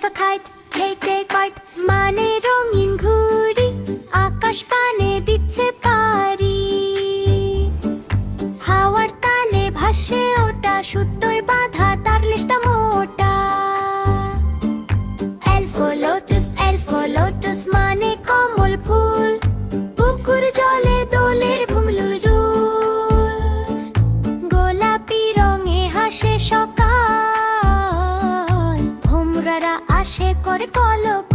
a kite, take a kite মানে রঙিন ঘুড়ি, আকাশ পানে দিচ্ছে পারি। হাওয়ার তালে ভাসে ওটা, সুতোয় বাঁধা তার লেজটা মোটা। এলফোলোটাস মানে কমল ফুল, পুকুর জলে দোলের ভুমলুরুল। গোলাপি রঙে হাসে সকাল, ভোমরারা আসে করে কলক